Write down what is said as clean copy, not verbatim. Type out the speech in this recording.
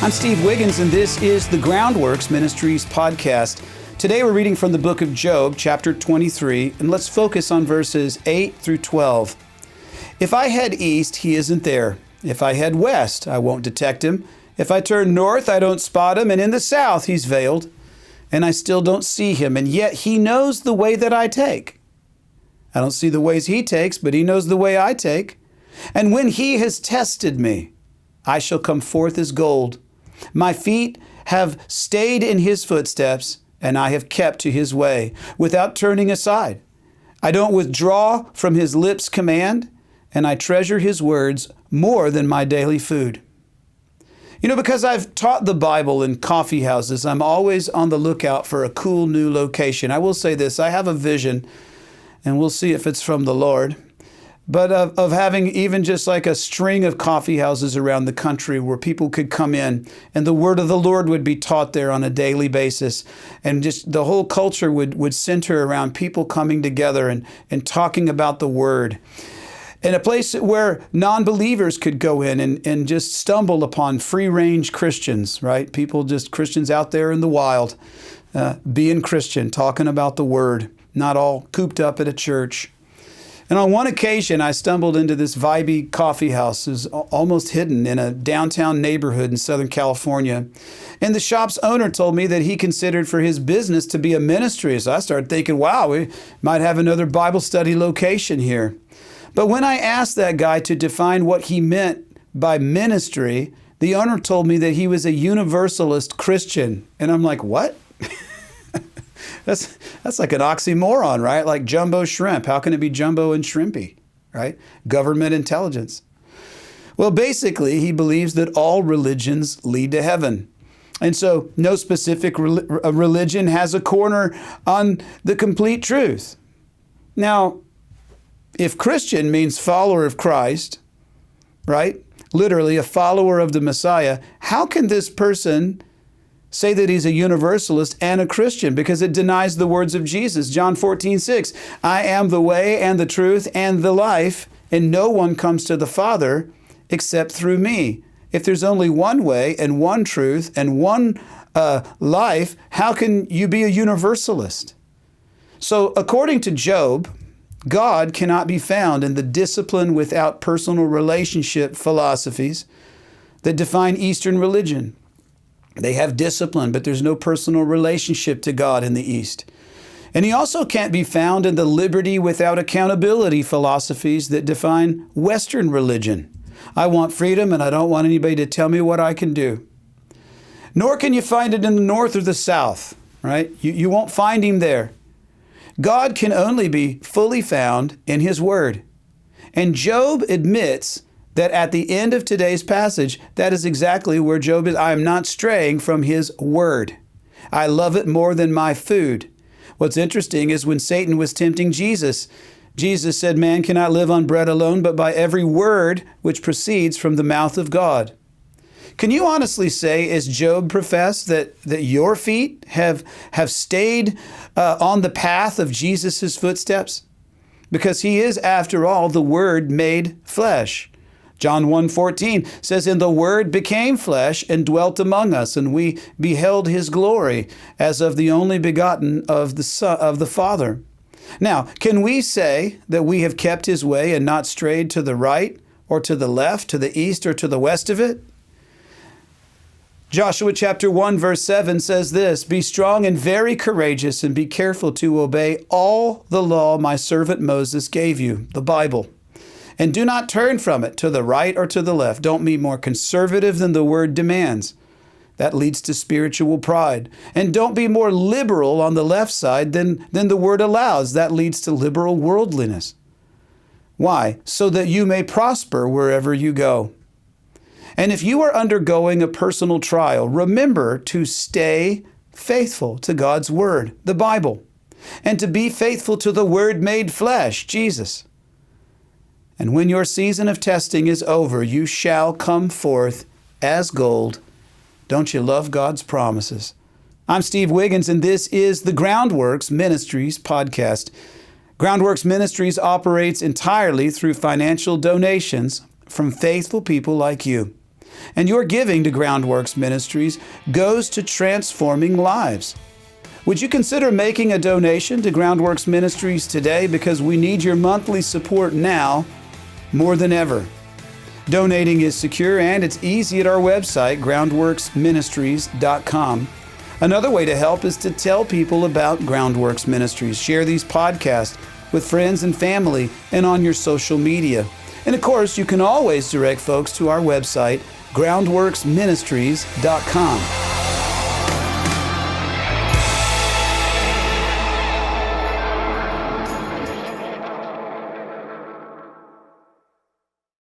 I'm Steve Wiggins, and this is the Groundworks Ministries podcast. Today we're reading from the book of Job, chapter 23, and let's focus on verses 8 through 12. If I head east, he isn't there. If I head west, I won't detect him. If I turn north, I don't spot him, and in the south, he's veiled, and I still don't see him, and yet he knows the way that I take. I don't see the ways he takes, but he knows the way I take. And when he has tested me, I shall come forth as gold. My feet have stayed in his footsteps, and I have kept to his way without turning aside. I don't withdraw from his lips' command, and I treasure his words more than my daily food. You know, because I've taught the Bible in coffee houses, I'm always on the lookout for a cool new location. I will say this, I have a vision, and we'll see if it's from the Lord, but of having even just like a string of coffee houses around the country where people could come in and the word of the Lord would be taught there on a daily basis. And just the whole culture would center around people coming together and talking about the word. And a place where non-believers could go in and just stumble upon free-range Christians, right? People, just Christians out there in the wild, being Christian, talking about the word, not all cooped up at a church. And on one occasion, I stumbled into this vibey coffee house. It was almost hidden in a downtown neighborhood in Southern California. And the shop's owner told me that he considered for his business to be a ministry. So I started thinking, wow, we might have another Bible study location here. But when I asked that guy to define what he meant by ministry, the owner told me that he was a universalist Christian. And I'm like, what? That's like an oxymoron, right? Like jumbo shrimp. How can it be jumbo and shrimpy, right? Government intelligence. Well, basically, he believes that all religions lead to heaven. And so no specific religion has a corner on the complete truth. Now, if Christian means follower of Christ, right? Literally a follower of the Messiah, how can this person say that he's a universalist and a Christian? Because it denies the words of Jesus. John 14:6, I am the way and the truth and the life, and no one comes to the Father except through me. If there's only one way and one truth and one life, how can you be a universalist? So according to Job, God cannot be found in the discipline without personal relationship philosophies that define Eastern religion. They have discipline, but there's no personal relationship to God in the East. And he also can't be found in the liberty without accountability philosophies that define Western religion. I want freedom, and I don't want anybody to tell me what I can do. Nor can you find it in the North or the South, right? You won't find him there. God can only be fully found in his word. And Job admits that at the end of today's passage, that is exactly where Job is. I am not straying from his word. I love it more than my food. What's interesting is when Satan was tempting Jesus, Jesus said, man cannot live on bread alone, but by every word which proceeds from the mouth of God. Can you honestly say, as Job professed, that your feet have stayed on the path of Jesus' footsteps? Because he is, after all, the Word made flesh. John 1:14 says, and the Word became flesh and dwelt among us, and we beheld his glory as of the only begotten of the Son, of the Father. Now, can we say that we have kept his way and not strayed to the right or to the left, to the east or to the west of it? Joshua chapter 1 verse 7 says this, be strong and very courageous and be careful to obey all the law my servant Moses gave you, the Bible. And do not turn from it to the right or to the left. Don't be more conservative than the word demands. That leads to spiritual pride. And don't be more liberal on the left side than the word allows. That leads to liberal worldliness. Why? So that you may prosper wherever you go. And if you are undergoing a personal trial, remember to stay faithful to God's word, the Bible, and to be faithful to the Word made flesh, Jesus. And when your season of testing is over, you shall come forth as gold. Don't you love God's promises? I'm Steve Wiggins, and this is the Groundworks Ministries podcast. Groundworks Ministries operates entirely through financial donations from faithful people like you. And your giving to Groundworks Ministries goes to transforming lives. Would you consider making a donation to Groundworks Ministries today, because we need your monthly support now more than ever? Donating is secure and it's easy at our website, groundworksministries.com. Another way to help is to tell people about Groundworks Ministries. Share these podcasts with friends and family and on your social media. And of course, you can always direct folks to our website, groundworksministries.com.